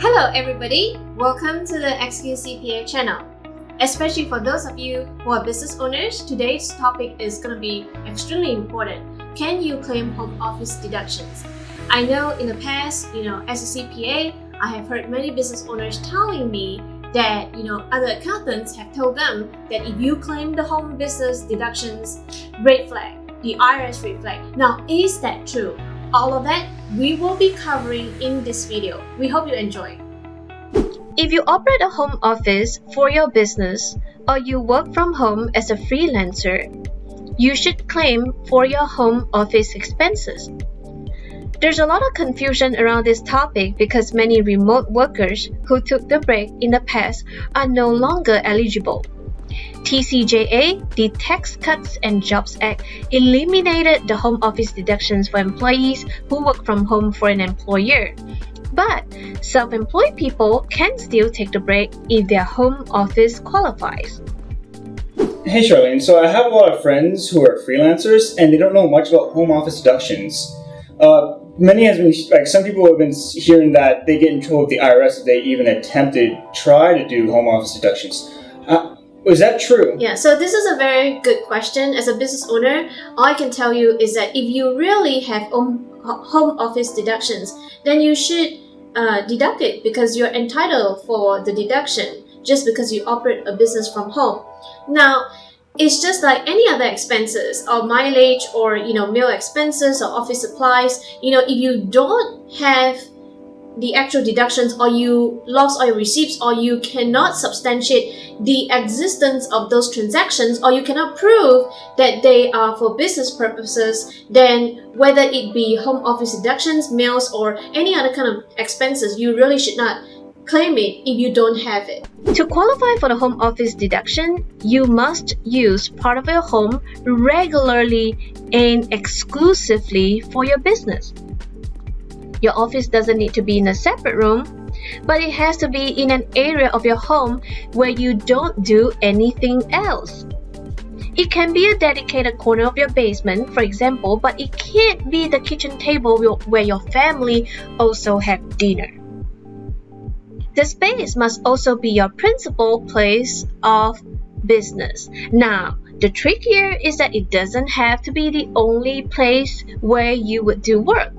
Hello everybody, welcome to the XQCPA channel. Especially for those of you who are business owners, today's topic is going to be extremely important. Can you claim home office deductions? I know in the past, as a CPA, I have heard many business owners telling me that, other accountants have told them that if you claim the home business deductions, red flag, the IRS red flag. Now, is that true? All of that we will be covering in this video. We hope you enjoy. If you operate a home office for your business or you work from home as a freelancer, you should claim for your home office expenses. There's a lot of confusion around this topic because many remote workers who took the break in the past are no longer eligible. TCJA, the Tax Cuts and Jobs Act, eliminated the home office deductions for employees who work from home for an employer. But self-employed people can still take the break if their home office qualifies. Hey Charlene, so I have a lot of friends who are freelancers and they don't know much about home office deductions. Some people have been hearing that they get in trouble with the IRS if they even try to do home office deductions. Is that true? Yeah, so this is a very good question. As a business owner, all I can tell you is that if you really have home office deductions, then you should deduct it because you're entitled for the deduction just because you operate a business from home. Now, it's just like any other expenses or mileage or meal expenses or office supplies. If you don't have the actual deductions or you lost all your receipts or you cannot substantiate the existence of those transactions or you cannot prove that they are for business purposes, then whether it be home office deductions, meals, or any other kind of expenses, you really should not claim it if you don't have it. To qualify for the home office deduction, you must use part of your home regularly and exclusively for your business. Your office doesn't need to be in a separate room, but it has to be in an area of your home where you don't do anything else. It can be a dedicated corner of your basement, for example, but it can't be the kitchen table where your family also have dinner. The space must also be your principal place of business. Now, the trick here is that it doesn't have to be the only place where you would do work.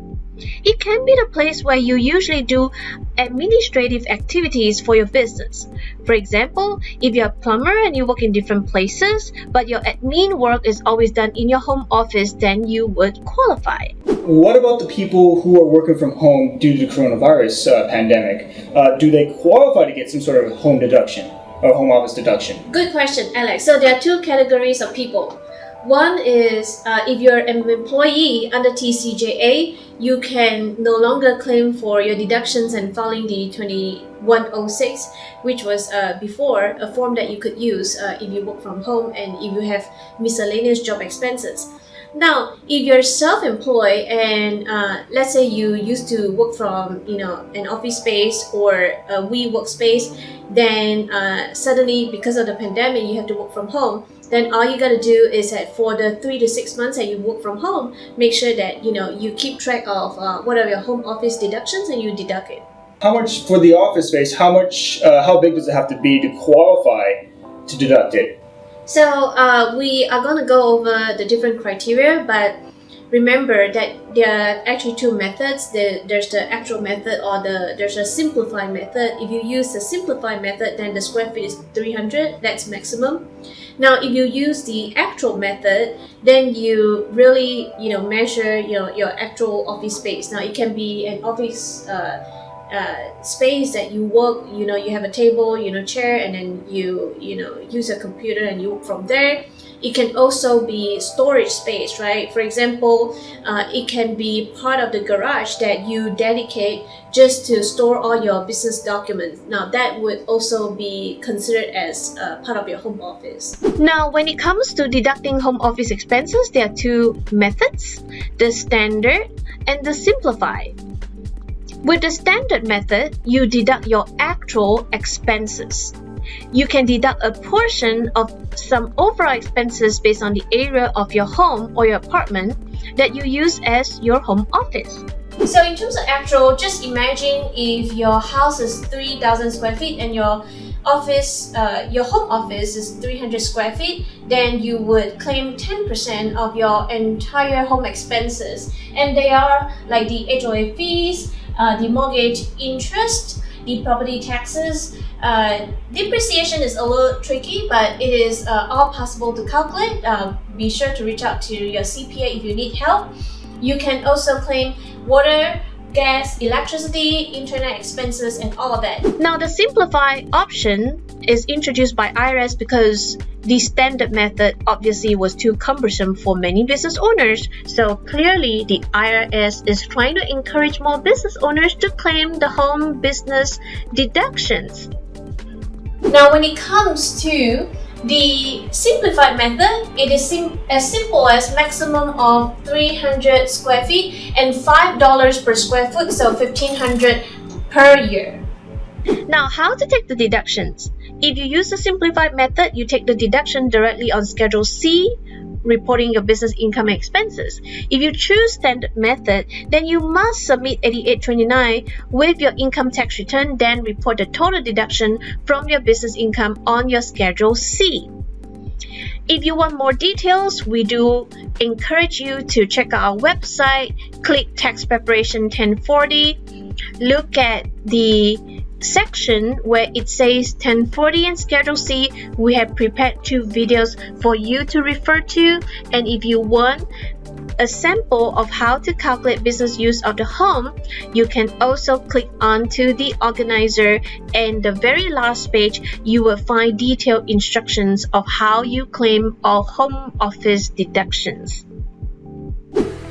It can be the place where you usually do administrative activities for your business. For example, if you're a plumber and you work in different places, but your admin work is always done in your home office, then you would qualify. What about the people who are working from home due to the coronavirus pandemic? Do they qualify to get some sort of home deduction or home office deduction? Good question, Alex. So there are two categories of people. One is if you're an employee under TCJA, you can no longer claim for your deductions and filing the 2106, which was before a form that you could use if you work from home and if you have miscellaneous job expenses. Now, if you're self-employed and let's say you used to work from an office space or a WeWork space, then suddenly because of the pandemic you have to work from home, then all you got to do is that for the 3 to 6 months that you work from home, make sure that you keep track of what are your home office deductions and you deduct it. How much for the office space? How big does it have to be to qualify to deduct it? So we are going to go over the different criteria, but remember that there are actually two methods. There's the actual method or there's a simplified method. If you use the simplified method, then the square feet is 300, that's maximum. Now, if you use the actual method, then you really measure your actual office space. Now, it can be an office space that you work, you have a table, chair, and then you use a computer and you work from there. It can also be storage space, right? For example, it can be part of the garage that you dedicate just to store all your business documents. Now, that would also be considered as part of your home office. Now, when it comes to deducting home office expenses, there are two methods, the standard and the simplified. With the standard method, you deduct your actual expenses. You can deduct a portion of some overall expenses based on the area of your home or your apartment that you use as your home office. So in terms of actual, just imagine if your house is 3,000 square feet and your home office is 300 square feet, then you would claim 10% of your entire home expenses. And they are like the HOA fees, the mortgage interest, the property taxes. Depreciation is a little tricky, but it is all possible to calculate. Be sure to reach out to your CPA if you need help. You can also claim water, gas, electricity, internet expenses, and all of that. Now, the simplified option is introduced by IRS because the standard method obviously was too cumbersome for many business owners. So clearly, the IRS is trying to encourage more business owners to claim the home business deductions. Now, when it comes to the simplified method, it is as simple as maximum of 300 square feet and $5 per square foot, so $1,500 per year. Now, how to take the deductions? If you use the simplified method, you take the deduction directly on Schedule C, reporting your business income and expenses. If you choose standard method, then you must submit 8829 with your income tax return, then report the total deduction from your business income on your Schedule C. If you want more details, we do encourage you to check out our website, click Tax Preparation 1040, look at the section where it says 1040 and Schedule C. We have prepared 2 videos for you to refer to, and if you want a sample of how to calculate business use of the home, you can also click onto the organizer, and the very last page you will find detailed instructions of how you claim all home office deductions.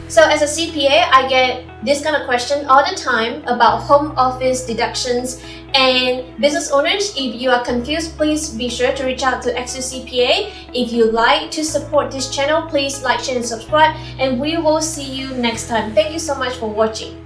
So as a CPA, I get this kind of question all the time about home office deductions, and business owners, if you are confused, please be sure to reach out to Axis CPA. If you like to support this channel, please like, share, and subscribe, and we will see you next time. Thank you so much for watching.